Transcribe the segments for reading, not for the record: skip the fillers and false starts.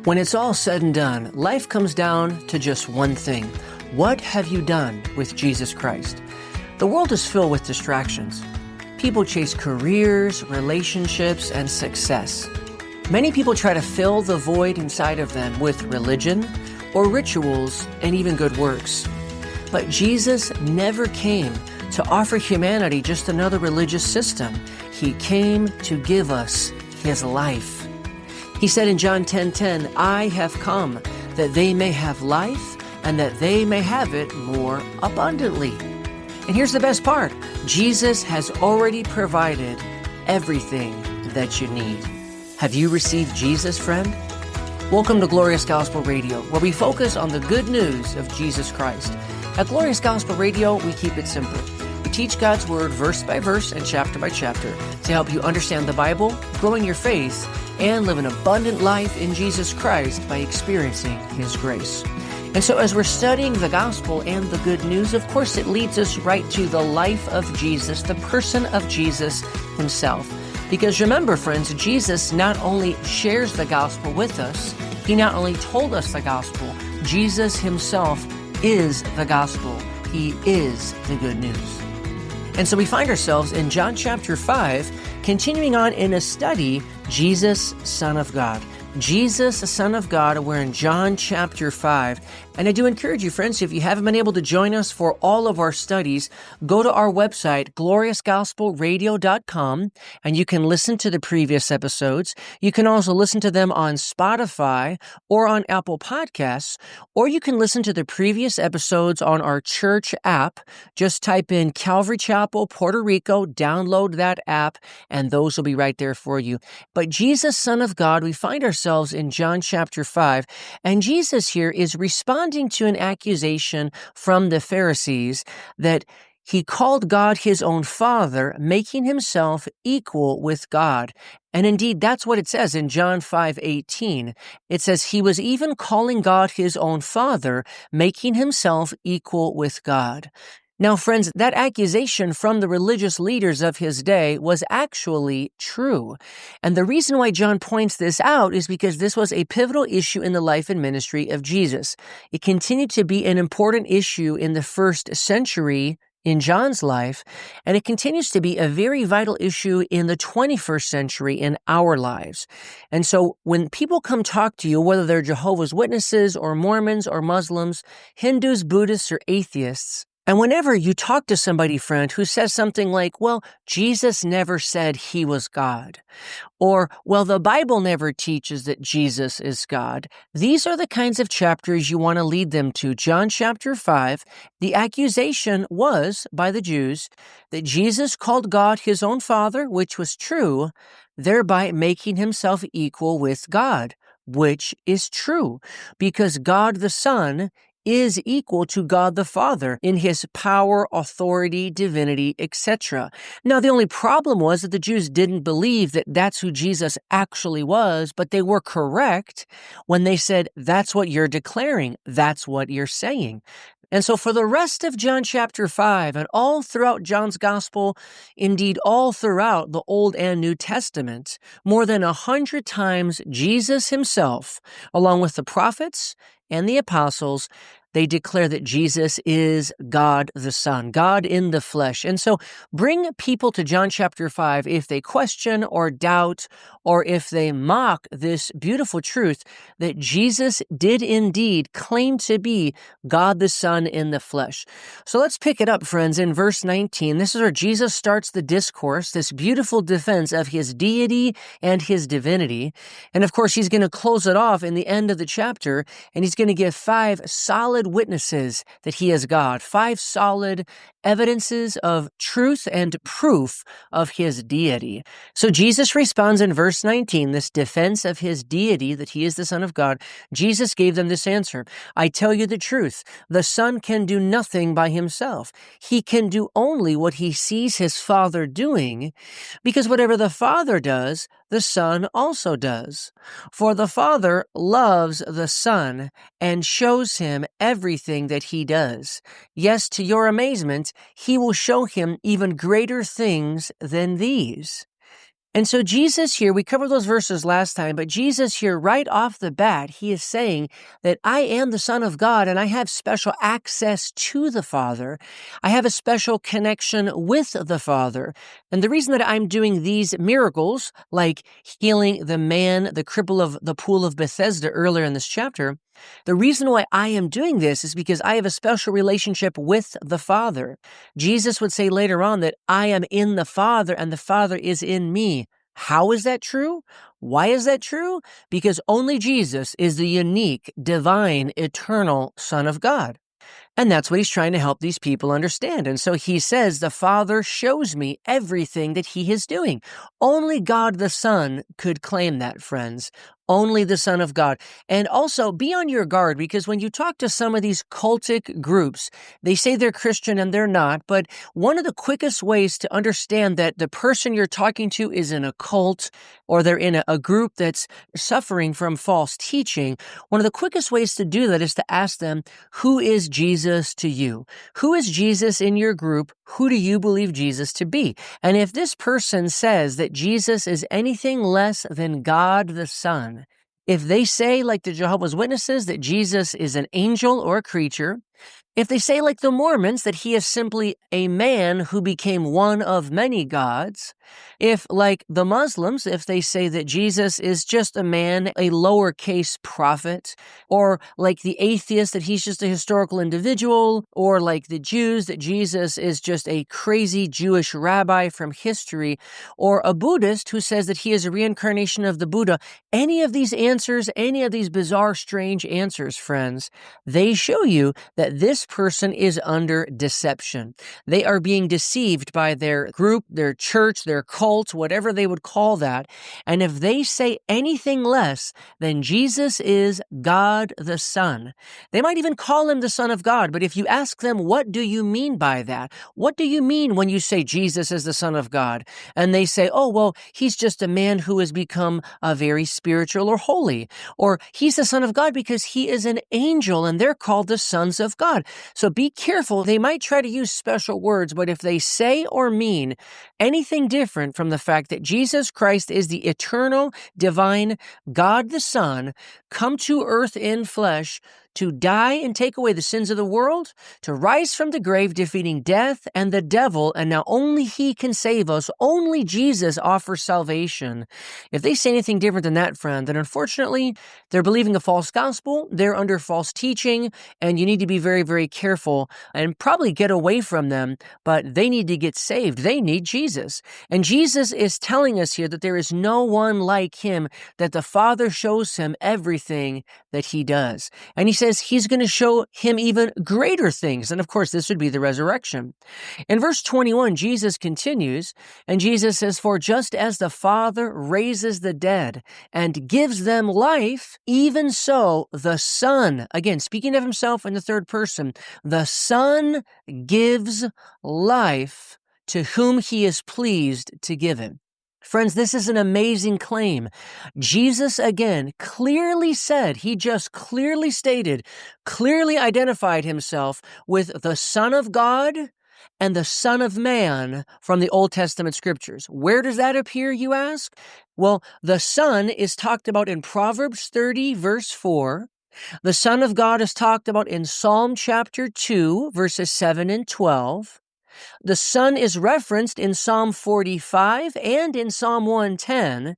When it's all said and done, life comes down to just one thing. What have you done with Jesus Christ? The world is filled with distractions. People chase careers, relationships, and success. Many people try to fill the void inside of them with religion or rituals and even good works. But Jesus never came to offer humanity just another religious system. He came to give us His life. He said in John 10:10, "I have come that they may have life and that they may have it more abundantly." And here's the best part. Jesus has already provided everything that you need. Have you received Jesus, friend? Welcome to Glorious Gospel Radio, where we focus on the good news of Jesus Christ. At Glorious Gospel Radio, we keep it simple. We teach God's Word verse by verse and chapter by chapter to help you understand the Bible, grow in your faith, and live an abundant life in Jesus Christ by experiencing His grace. And so as we're studying the gospel and the good news, of course, it leads us right to the life of Jesus, the person of Jesus Himself. Because remember, friends, Jesus not only shares the gospel with us, He not only told us the gospel, Jesus Himself is the gospel. He is the good news. And so we find ourselves in John chapter 5, continuing on in a study, Jesus, Son of God. Jesus, Son of God, we're in John chapter 5. And I do encourage you, friends, if you haven't been able to join us for all of our studies, go to our website, gloriousgospelradio.com, and you can listen to the previous episodes. You can also listen to them on Spotify or on Apple Podcasts, or you can listen to the previous episodes on our church app. Just type in Calvary Chapel, Puerto Rico, download that app, and those will be right there for you. But Jesus, Son of God, we find ourselves in John chapter 5, and Jesus here is responding to an accusation from the Pharisees that He called God His own Father, making Himself equal with God. And indeed, that's what it says in John 5:18. It says, He was even calling God His own Father, making Himself equal with God. Now, friends, that accusation from the religious leaders of His day was actually true. And the reason why John points this out is because this was a pivotal issue in the life and ministry of Jesus. It continued to be an important issue in the first century in John's life, and it continues to be a very vital issue in the 21st century in our lives. And so when people come talk to you, whether they're Jehovah's Witnesses or Mormons or Muslims, Hindus, Buddhists, or atheists, and whenever you talk to somebody, friend, who says something like, well, Jesus never said He was God, or, well, the Bible never teaches that Jesus is God, these are the kinds of chapters you want to lead them to. John chapter 5, the accusation was by the Jews that Jesus called God His own Father, which was true, thereby making Himself equal with God, which is true, because God the Son is equal to God the Father in His power, authority, divinity, etc. Now, the only problem was that the Jews didn't believe that that's who Jesus actually was, but they were correct when they said, that's what you're declaring, that's what you're saying. And so for the rest of John chapter 5 and all throughout John's gospel, indeed all throughout the Old and New Testament, more than 100 times Jesus Himself, along with the prophets and the apostles, they declare that Jesus is God the Son, God in the flesh. And so bring people to John chapter 5 if they question or doubt or if they mock this beautiful truth that Jesus did indeed claim to be God the Son in the flesh. So let's pick it up, friends, in verse 19. This is where Jesus starts the discourse, this beautiful defense of His deity and His divinity. And of course, He's going to close it off in the end of the chapter, and He's going to give 5 solid witnesses that He is God, 5 solid evidences of truth and proof of His deity. So Jesus responds in verse 19, this defense of His deity, that He is the Son of God. Jesus gave them this answer, I tell you the truth, the Son can do nothing by Himself. He can do only what He sees His Father doing, because whatever the Father does, the Son also does. For the Father loves the Son and shows Him everything that He does. Yes, to your amazement, He will show Him even greater things than these. And so Jesus here, we covered those verses last time, but Jesus here, right off the bat, he is saying that I am the Son of God and I have special access to the Father. I have a special connection with the Father. And the reason that I'm doing these miracles, like healing the man, the cripple of the pool of Bethesda earlier in this chapter, the reason why I am doing this is because I have a special relationship with the Father. Jesus would say later on that I am in the Father and the Father is in me. How is that true? Why is that true? Because only Jesus is the unique, divine, eternal Son of God. And that's what he's trying to help these people understand. And so he says, the Father shows me everything that he is doing. Only God the Son could claim that, friends. Only the Son of God. And also be on your guard, because when you talk to some of these cultic groups, they say they're Christian and they're not. But one of the quickest ways to understand that the person you're talking to is in a cult or they're in a group that's suffering from false teaching, one of the quickest ways to do that is to ask them, who is Jesus to you? Who is Jesus in your group? Who do you believe Jesus to be? And if this person says that Jesus is anything less than God the Son, if they say, like the Jehovah's Witnesses, that Jesus is an angel or a creature, if they say, like the Mormons, that he is simply a man who became one of many gods, if, like the Muslims, if they say that Jesus is just a man, a lowercase prophet, or like the atheists, that he's just a historical individual, or like the Jews, that Jesus is just a crazy Jewish rabbi from history, or a Buddhist who says that he is a reincarnation of the Buddha, any of these answers, any of these bizarre, strange answers, friends, they show you that this person is under deception. They are being deceived by their group, their church, their cult, whatever they would call that. And if they say anything less than Jesus is God the Son, they might even call him the Son of God. But if you ask them, what do you mean by that? What do you mean when you say Jesus is the Son of God? And they say, oh, well, he's just a man who has become very spiritual or holy. Or he's the Son of God because he is an angel and they're called the sons of God. So be careful. They might try to use special words, but if they say or mean anything different from the fact that Jesus Christ is the eternal, divine God the Son, come to earth in flesh, to die and take away the sins of the world, to rise from the grave, defeating death and the devil, and now only he can save us. Only Jesus offers salvation. If they say anything different than that, friend, then unfortunately, they're believing a false gospel, they're under false teaching, and you need to be very, very careful and probably get away from them, but they need to get saved. They need Jesus. And Jesus is telling us here that there is no one like him, that the Father shows him everything that he does. And he says he's going to show him even greater things. And of course, this would be the resurrection. In verse 21, Jesus continues, and Jesus says, for just as the Father raises the dead and gives them life, even so the Son, again, speaking of himself in the third person, the Son gives life to whom he is pleased to give it. Friends, this is an amazing claim. Jesus, again, clearly said, he just clearly stated, clearly identified himself with the Son of God and the Son of Man from the Old Testament scriptures. Where does that appear, you ask? Well, the Son is talked about in Proverbs 30, verse 4. The Son of God is talked about in Psalm chapter 2, verses 7 and 12. The Son is referenced in Psalm 45 and in Psalm 110,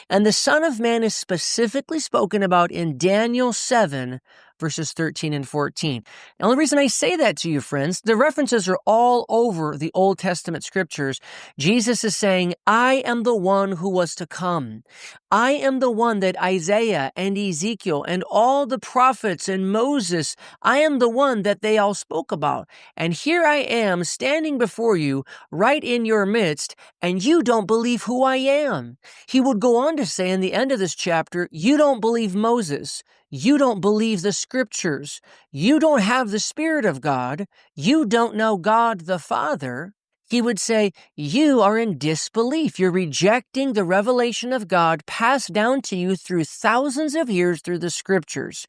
and the Son of Man is specifically spoken about in Daniel 7, verses 13 and 14. The only reason I say that to you, friends, the references are all over the Old Testament scriptures. Jesus is saying, I am the one who was to come. I am the one that Isaiah and Ezekiel and all the prophets and Moses, I am the one that they all spoke about. And here I am standing before you right in your midst, and you don't believe who I am. He would go on to say in the end of this chapter, you don't believe Moses. You don't believe the scriptures. You don't have the Spirit of God. You don't know God the Father. He would say, you are in disbelief. You're rejecting the revelation of God passed down to you through thousands of years through the scriptures.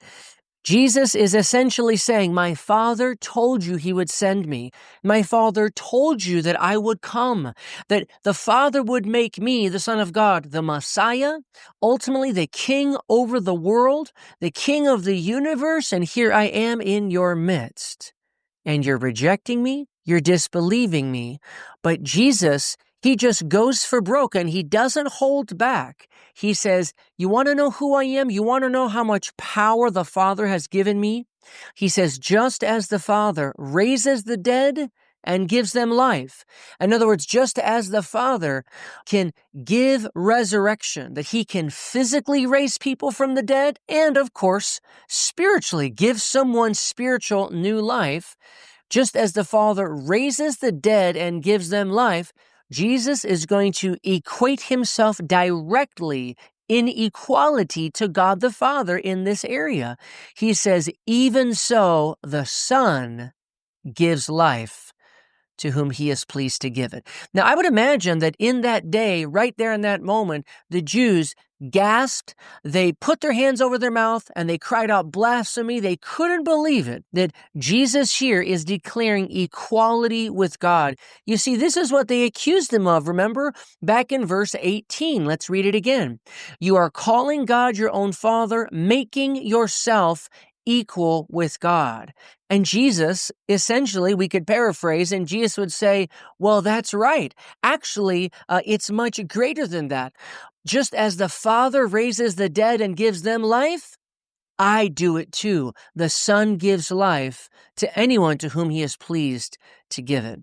Jesus is essentially saying, my Father told you he would send me. My Father told you that I would come, that the Father would make me, the Son of God, the Messiah, ultimately the King over the world, the King of the universe, and here I am in your midst. And you're rejecting me, you're disbelieving me. But Jesus, he just goes for broke and he doesn't hold back. He says, you want to know who I am? You want to know how much power the Father has given me? He says, just as the Father raises the dead and gives them life. In other words, just as the Father can give resurrection, that he can physically raise people from the dead, and of course, spiritually give someone spiritual new life, just as the Father raises the dead and gives them life, Jesus is going to equate himself directly in equality to God the Father in this area. He says, even so, the Son gives life to whom he is pleased to give it. Now, I would imagine that in that day, right there in that moment, the Jews gasped, they put their hands over their mouth, and they cried out blasphemy. They couldn't believe it, that Jesus here is declaring equality with God. You see, this is what they accused him of, remember? Back in verse 18, let's read it again. You are calling God your own Father, making yourself equal with God. And Jesus, essentially, we could paraphrase, and Jesus would say, well, that's right. Actually, it's much greater than that. Just as the Father raises the dead and gives them life, I do it too. The Son gives life to anyone to whom he is pleased to give it.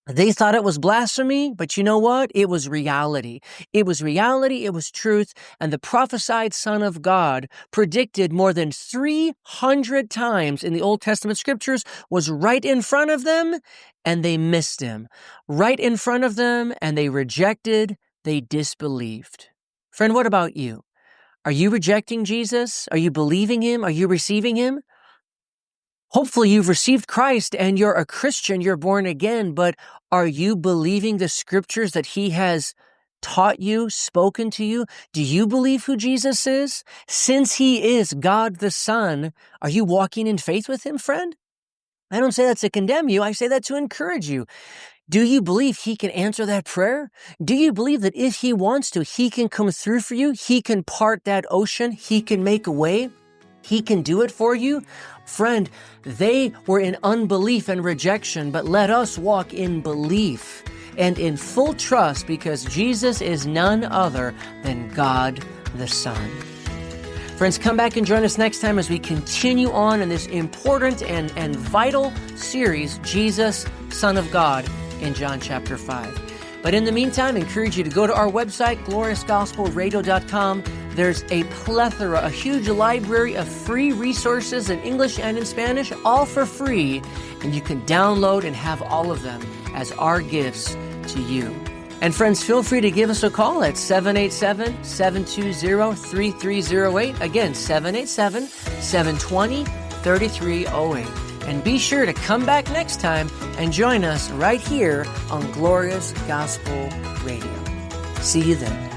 They thought it was blasphemy, but you know what? It was reality. It was reality, it was truth, and the prophesied Son of God, predicted more than 300 times in the Old Testament scriptures, was right in front of them, and they missed him. Right in front of them, and they rejected, they disbelieved. Friend, what about you? Are you rejecting Jesus? Are you believing him? Are you receiving him? Hopefully you've received Christ and you're a Christian, you're born again, but are you believing the scriptures that he has taught you, spoken to you? Do you believe who Jesus is? Since he is God the Son, are you walking in faith with him, friend? I don't say that to condemn you. I say that to encourage you. Do you believe he can answer that prayer? Do you believe that if he wants to, he can come through for you? He can part that ocean. He can make a way. He can do it for you. Friend, they were in unbelief and rejection, but let us walk in belief and in full trust because Jesus is none other than God the Son. Friends, come back and join us next time as we continue on in this important and vital series, Jesus, Son of God, in John chapter 5. But in the meantime, I encourage you to go to our website, gloriousgospelradio.com. There's a plethora, a huge library of free resources in English and in Spanish, all for free, and you can download and have all of them as our gifts to you. And friends, feel free to give us a call at 787-720-3308. Again, 787-720-3308. And be sure to come back next time and join us right here on Glorious Gospel Radio. See you then.